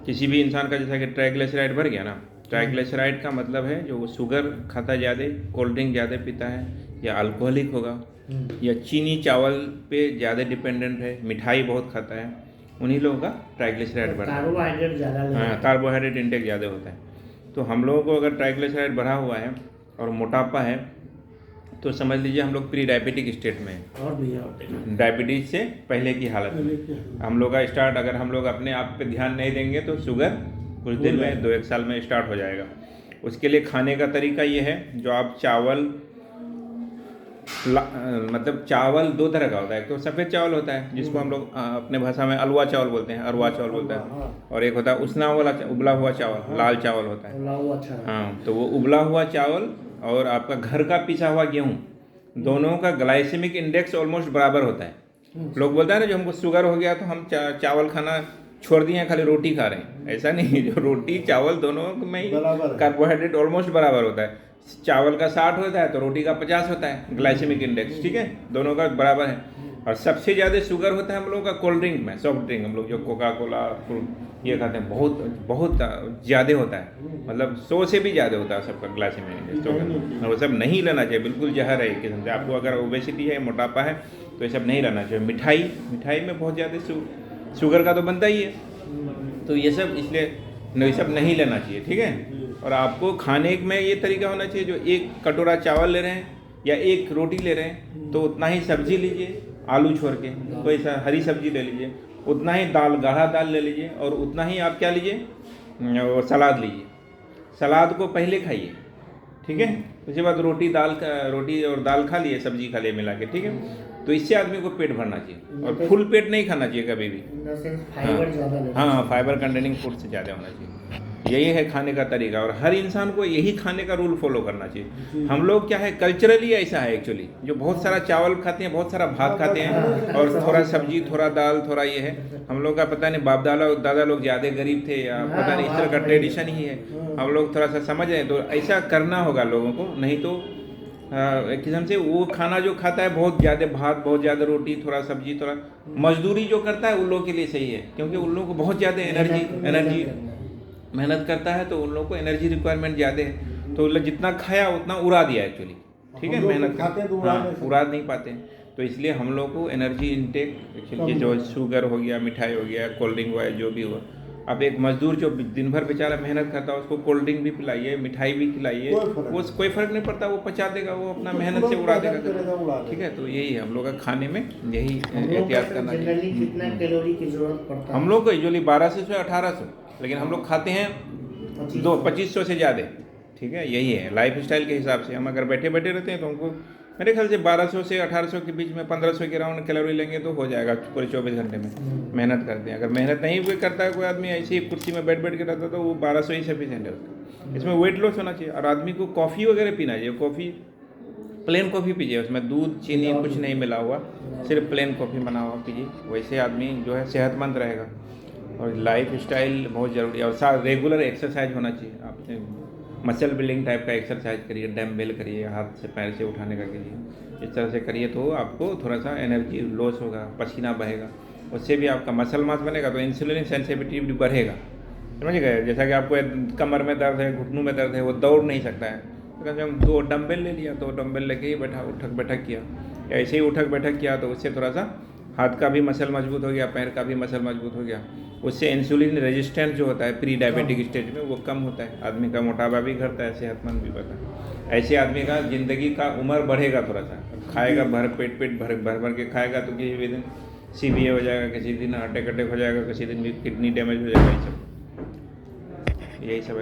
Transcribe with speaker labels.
Speaker 1: किसी भी इंसान का जैसा कि ट्राइग्लिसराइड बढ़ गया ना, ट्राइग्लिसराइड का मतलब है जो शुगर खाता ज़्यादा, कोल्ड ड्रिंक ज़्यादा पीता है, या अल्कोहलिक होगा, या चीनी चावल पे ज़्यादा डिपेंडेंट है, मिठाई बहुत खाता है, उन्हीं लोगों का ट्राइग्लिसराइड बढ़ता है।
Speaker 2: कार्बोहाइड्रेट ज़्यादा
Speaker 1: हाँ, कार्बोहाइड्रेट इंटेक ज़्यादा होता है। तो हम लोगों को अगर ट्राइग्लिसराइड बढ़ा हुआ है और मोटापा है तो समझ लीजिए हम लोग प्री डायबिटिक स्टेट में हैं,
Speaker 2: और भी है
Speaker 1: डायबिटीज से पहले की हालत में। हम लोग का स्टार्ट, अगर हम लोग अपने आप पे ध्यान नहीं देंगे तो शुगर कुछ दिन में 2-1 साल में स्टार्ट हो जाएगा। उसके लिए खाने का तरीका ये है, जो आप चावल मतलब चावल 2 तरह का होता है। एक तो सफ़ेद चावल होता है जिसको हम लोग अपने भाषा में अलवा चावल बोलते हैं, अरवा चावल बोलते हैं, और एक होता है उसना वाला उबला हुआ चावल, लाल चावल होता है। हाँ, तो वो उबला हुआ चावल और आपका घर का पिसा हुआ गेहूँ, दोनों का ग्लाइसेमिक इंडेक्स ऑलमोस्ट बराबर होता है। लोग बोलते हैं ना, जो हमको शुगर हो गया तो हम चावल खाना छोड़ दिए, खाली रोटी खा रहे हैं। ऐसा नहीं, जो रोटी चावल दोनों में ही कार्बोहाइड्रेट ऑलमोस्ट बराबर होता है। चावल का 60 होता है तो रोटी का 50 होता है ग्लाइसेमिक इंडेक्स, ठीक है, दोनों का बराबर है। और सबसे ज़्यादा शुगर होता है हम लोगों का कोल्ड ड्रिंक में, सॉफ्ट ड्रिंक, हम लोग जो कोका कोला ये खाते हैं, बहुत बहुत ज़्यादा होता है, मतलब 100 से भी ज़्यादा होता है सबका ग्लाइसेमिक इंडेक्स। तो वो सब नहीं लेना चाहिए, बिल्कुल जहर है एक किस्म से। आपको अगर ओबेसिटी है, मोटापा है, तो ये सब नहीं रहना चाहिए। मिठाई में बहुत ज़्यादा शुगर का तो बनता ही है, तो ये सब इसलिए ये सब नहीं लेना चाहिए, ठीक है। और आपको खाने में ये तरीका होना चाहिए, जो 1 कटोरा चावल ले रहे हैं या 1 रोटी ले रहे हैं तो उतना ही सब्जी लीजिए, आलू छोड़ के कोई सा हरी सब्जी ले लीजिए, उतना ही दाल, गाढ़ा दाल ले लीजिए, और उतना ही आप क्या लीजिए, सलाद लीजिए। सलाद को पहले खाइए, ठीक है, उसके बाद रोटी और दाल खा लिए, सब्जी खा लिए मिला के, ठीक है। तो इससे आदमी को पेट भरना चाहिए, और फुल पेट नहीं खाना चाहिए कभी भी। हाँ, फाइबर कंटेनिंग फूड से ज़्यादा होना चाहिए। यही है खाने का तरीका, और हर इंसान को यही खाने का रूल फॉलो करना चाहिए। हम लोग क्या है, कल्चरली ऐसा है एक्चुअली, जो बहुत सारा चावल खाते हैं, बहुत सारा भात खाते हैं, और थोड़ा सब्जी, थोड़ा दाल, थोड़ा ये है। हम लोग का पता नहीं बाप दादा लोग ज़्यादा गरीब थे, या पता नहीं, इस तरह का ट्रेडिशन ही है। हम लोग थोड़ा सा समझ रहे हैं, तो ऐसा करना होगा लोगों को, नहीं तो एक किस्म से वो खाना जो खाता है, बहुत ज़्यादा भात, बहुत ज़्यादा रोटी, थोड़ा सब्जी, थोड़ा मजदूरी जो करता है उन लोगों के लिए सही है, क्योंकि उन लोगों को बहुत ज़्यादा एनर्जी मेहनत करता है, तो उन लोगों को एनर्जी रिक्वायरमेंट ज़्यादा है, तो जितना खाया उतना उड़ा दिया एक्चुअली, ठीक है, मेहनत खाते हैं तो उड़ा नहीं पाते। तो इसलिए हम लोग को एनर्जी इंटेक एक्चुअली, जो शुगर हो गया, मिठाई हो गया, कोल्ड ड्रिंक हुआ, जो भी हुआ, अब एक मजदूर जो दिन भर बेचारा मेहनत करता है, उसको कोल्ड ड्रिंक भी पिलाइए, मिठाई भी खिलाइए, वो कोई फ़र्क नहीं पड़ता, वो पचा देगा, वो अपना मेहनत से उड़ा देगा, ठीक है। तो यही है हम लोग का खाने में, यही एहतियात करना चाहिए।
Speaker 2: कितना कैलोरी की जरूरत पड़ता है
Speaker 1: हम लोग को यूजुअली 1200 से 1800, लेकिन हम लोग खाते हैं 2500 से ज़्यादा, ठीक है। यही है लाइफ स्टाइल के हिसाब से, हम अगर बैठे बैठे रहते हैं तो हमको मेरे ख्याल से 1200 से 1800 के बीच में, 1500 के राउंड कैलोरी लेंगे तो हो जाएगा पूरे 24 घंटे में। मेहनत करते हैं, अगर मेहनत नहीं भी करता है कोई आदमी, ऐसे ही कुर्सी में बैठ के रहता, तो वो 1200 ही सफिशिएंट है उसका। इसमें वेट लॉस होना चाहिए, और आदमी को कॉफ़ी वगैरह पीना चाहिए। कॉफ़ी, प्लेन कॉफ़ी पीजिए, उसमें दूध चीनी कुछ नहीं मिला हुआ, सिर्फ प्लेन कॉफ़ी बना हुआ पीजिए, वैसे आदमी जो है सेहतमंद रहेगा। और लाइफ स्टाइल बहुत ज़रूरी है, और साथ रेगुलर एक्सरसाइज होना चाहिए। आप मसल बिल्डिंग टाइप का एक्सरसाइज करिए, डम्बल करिए, हाथ से पैर से उठाने का करिए, इस तरह से करिए तो आपको थोड़ा सा एनर्जी लॉस होगा, पसीना बहेगा, उससे भी आपका मसल मास बनेगा, तो इंसुलिन सेंसिटिविटी बढ़ेगा, समझ गए। जैसा कि आपको कमर में दर्द है, घुटनों में दर्द है, वो दौड़ नहीं सकता है, तो कम से कम 2 डम्बल ले लिया, 2 डम्बल लेके ही उठक बैठक किया, या ऐसे ही उठक बैठक किया, तो उससे थोड़ा सा हाथ का भी मसल मजबूत हो गया, पैर का भी मसल मजबूत हो गया। उससे इंसुलिन रेजिस्टेंस जो होता है प्री डायबिटिक स्टेज में, वो कम होता है, आदमी का मोटापा भी घटता है, सेहतमंद भी बढ़ता है। ऐसे आदमी का ज़िंदगी का उम्र बढ़ेगा, थोड़ा सा खाएगा, पेट भर के खाएगा, तो किसी भी दिन CBA हो जाएगा, किसी दिन हार्ट अटैक हो जाएगा, किसी दिन भी किडनी डैमेज हो जाएगा, यही सब